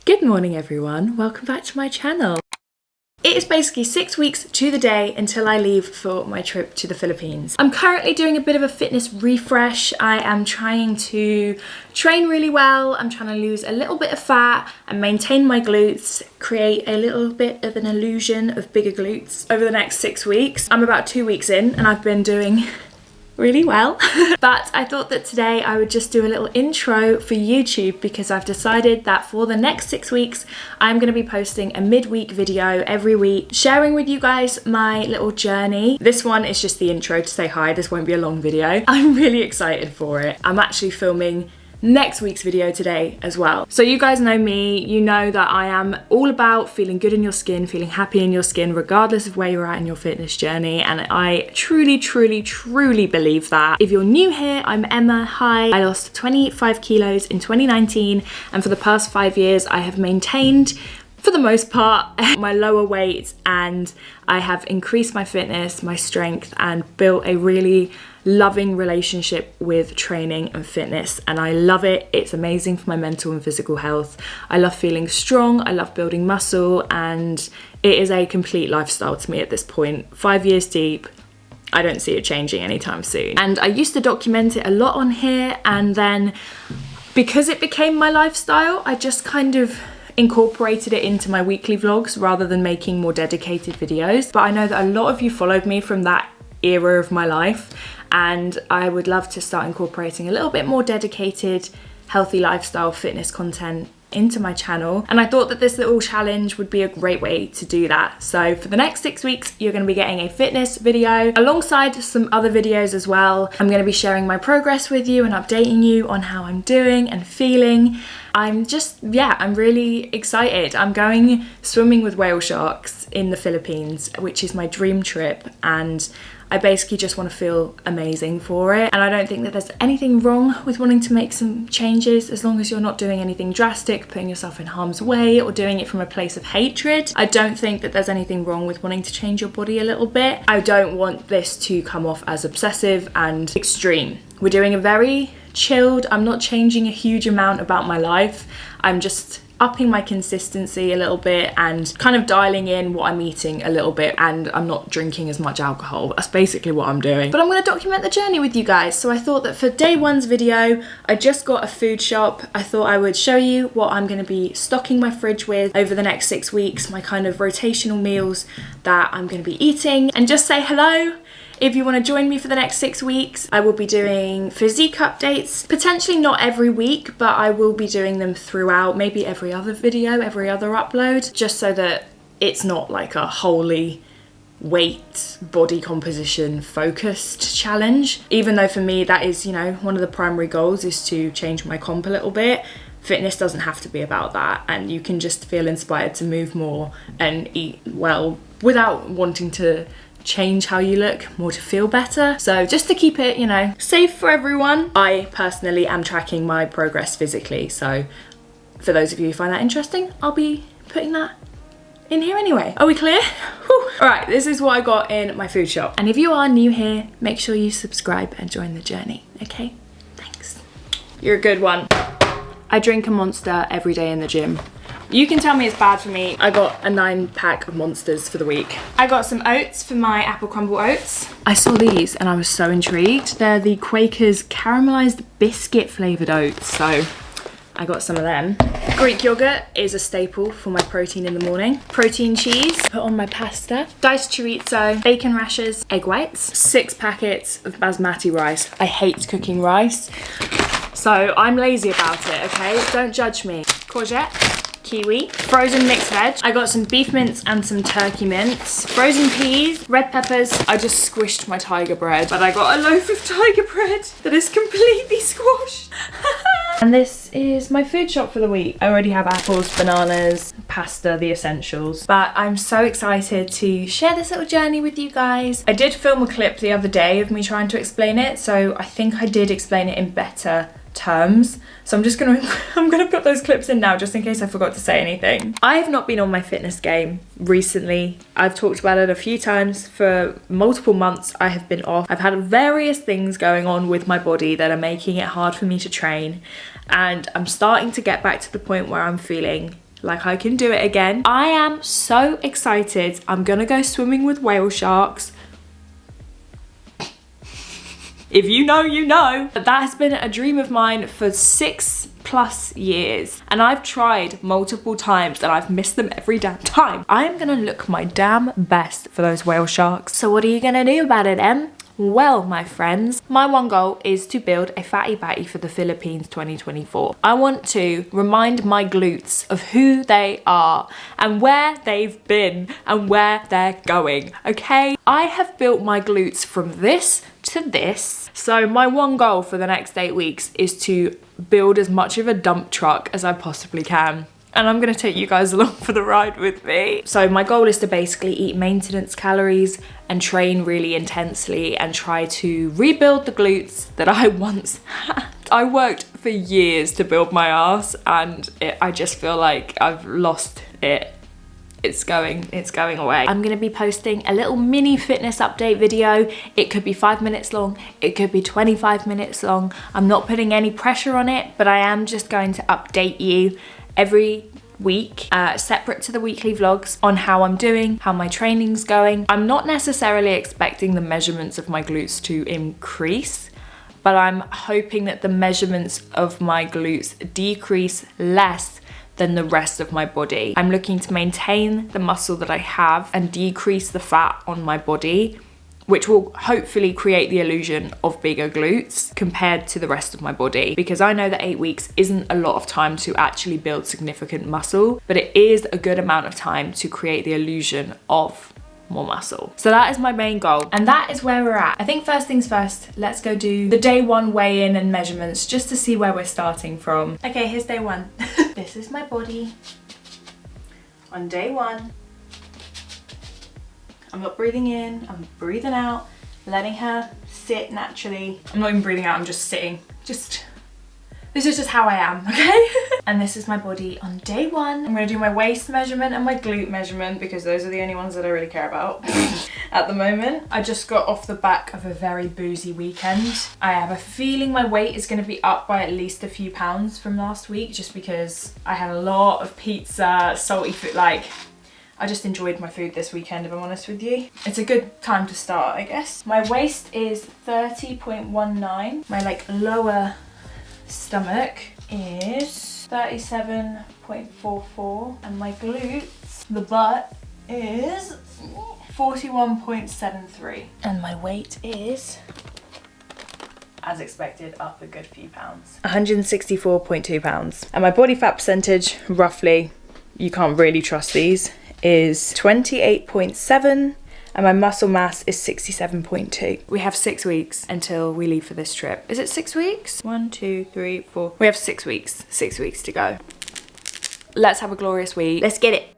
Good morning everyone, welcome back to my channel. It is basically 6 weeks to the day until I leave for my trip to the Philippines. I'm currently doing a bit of a fitness refresh. I am trying to train really well. I'm trying to lose a little bit of fat and maintain my glutes, create a little bit of an illusion of bigger glutes over the next 6 weeks. I'm about 2 weeks in and I've been doing really well. But I thought that today I would just do a little intro for YouTube because I've decided that for the next 6 weeks I'm going to be posting a midweek video every week, sharing with you guys my little journey. This one is just the intro to say hi. This won't be a long video. I'm really excited for it. I'm actually filming next week's video today as well. So you guys know me, you know that I am all about feeling good in your skin, feeling happy in your skin, regardless of where you're at in your fitness journey. And I truly believe that. If you're new here, I'm Emma. Hi. I lost 25 kilos in 2019. And for the past 5 years, I have maintained, for the most part, my lower weight, and I have increased my fitness, my strength, and built a really loving relationship with training and fitness, and I love it. It's amazing for my mental and physical health. I love feeling strong, I love building muscle, and it is a complete lifestyle to me at this point. 5 years deep, I don't see it changing anytime soon. And I used to document it a lot on here, and then because it became my lifestyle, I just kind of incorporated it into my weekly vlogs rather than making more dedicated videos. But I know that a lot of you followed me from that era of my life, and I would love to start incorporating a little bit more dedicated, healthy lifestyle fitness content into my channel. And I thought that this little challenge would be a great way to do that. So for the next 6 weeks, you're going to be getting a fitness video alongside some other videos as well. I'm going to be sharing my progress with you and updating you on how I'm doing and feeling. I'm really excited. I'm going swimming with whale sharks in the Philippines, which is my dream trip, and I basically just want to feel amazing for it. And I don't think that there's anything wrong with wanting to make some changes as long as you're not doing anything drastic, putting yourself in harm's way or doing it from a place of hatred. I don't think that there's anything wrong with wanting to change your body a little bit. I don't want this to come off as obsessive and extreme. We're doing a very chilled, I'm not changing a huge amount about my life. I'm just upping my consistency a little bit and kind of dialing in what I'm eating a little bit, and I'm not drinking as much alcohol. That's basically what I'm doing. But I'm going to document the journey with you guys. So I thought that for day one's video, I just got a food shop. I thought I would show you what I'm going to be stocking my fridge with over the next 6 weeks, my kind of rotational meals that I'm going to be eating, and just say hello. If you want to join me for the next 6 weeks, I will be doing physique updates, potentially not every week, but I will be doing them throughout, maybe every other video, every other upload, just so that it's not like a wholly weight, body composition focused challenge. Even though for me that is, you know, one of the primary goals is to change my comp a little bit. Fitness doesn't have to be about that, and you can just feel inspired to move more and eat well without wanting to change how you look, more to feel better. So just to keep it, you know, safe for everyone, I personally am tracking my progress physically. So for those of you who find that interesting, I'll be putting that in here anyway. Are we clear? Whew. All right, this is what I got in my food shop. And if you are new here, make sure you subscribe and join the journey, okay? Thanks. You're a good one. I drink a Monster every day in the gym. You can tell me it's bad for me. I got a 9-pack of Monsters for the week. I got some oats for my apple crumble oats. I saw these and I was so intrigued. They're the Quaker's caramelized biscuit flavored oats, so I got some of them. Greek yogurt is a staple for my protein in the morning. Protein cheese, put on my pasta. Diced chorizo, bacon rashers, egg whites. 6 packets of basmati rice. I hate cooking rice, so I'm lazy about it, okay? Don't judge me. Courgette. Kiwi, frozen mixed veg. I got some beef mince and some turkey mince, frozen peas, red peppers. I just squished my tiger bread, but I got a loaf of tiger bread that is completely squashed. And this is my food shop for the week. I already have apples, bananas, pasta, the essentials. But I'm so excited to share this little journey with you guys. I did film a clip the other day of me trying to explain it, so I think I did explain it in better terms. So I'm gonna put those clips in now just in case I forgot to say anything. I have not been on my fitness game recently. I've talked about it a few times. For multiple months I have been off. I've had various things going on with my body that are making it hard for me to train, and I'm starting to get back to the point where I'm feeling like I can do it again. I am so excited. I'm gonna go swimming with whale sharks. If you know, you know. That has been a dream of mine for 6+ years. And I've tried multiple times and I've missed them every damn time. I am gonna look my damn best for those whale sharks. So what are you gonna do about it, Em? Well, my friends, my one goal is to build a fatty batty for the Philippines 2024. I want to remind my glutes of who they are and where they've been and where they're going, okay? I have built my glutes from this to this. So my one goal for the next 8 weeks is to build as much of a dump truck as I possibly can. And I'm gonna take you guys along for the ride with me. So my goal is to basically eat maintenance calories and train really intensely and try to rebuild the glutes that I once had. I worked for years to build my ass and I just feel like I've lost it. It's going away. I'm gonna be posting a little mini fitness update video. It could be 5 minutes long, it could be 25 minutes long. I'm not putting any pressure on it, but I am just going to update you every week, separate to the weekly vlogs, on how I'm doing, how my training's going. I'm not necessarily expecting the measurements of my glutes to increase, but I'm hoping that the measurements of my glutes decrease less than the rest of my body. I'm looking to maintain the muscle that I have and decrease the fat on my body, which will hopefully create the illusion of bigger glutes compared to the rest of my body. Because I know that 8 weeks isn't a lot of time to actually build significant muscle, but it is a good amount of time to create the illusion of more muscle. So that is my main goal, and that is where we're at. I think first things first, let's go do the day one weigh-in and measurements just to see where we're starting from. Okay, here's day one. This is my body on day one. I'm not breathing in, I'm breathing out, letting her sit naturally. I'm not even breathing out, I'm just sitting. This is just how I am, okay? And this is my body on day one. I'm gonna do my waist measurement and my glute measurement because those are the only ones that I really care about at the moment. I just got off the back of a very boozy weekend. I have a feeling my weight is gonna be up by at least a few pounds from last week just because I had a lot of pizza, salty food, like, I just enjoyed my food this weekend, if I'm honest with you. It's a good time to start, I guess. My waist is 30.19. My like lower stomach is 37.44. And my glutes, the butt, is 41.73. And my weight is, as expected, up a good few pounds. 164.2 pounds. And my body fat percentage, roughly, you can't really trust these, is 28.7 and my muscle mass is 67.2. We have 6 weeks until we leave for this trip. Is it 6 weeks? 1, 2, 3, 4. We have 6 weeks. 6 weeks to go. Let's have a glorious week. Let's get it.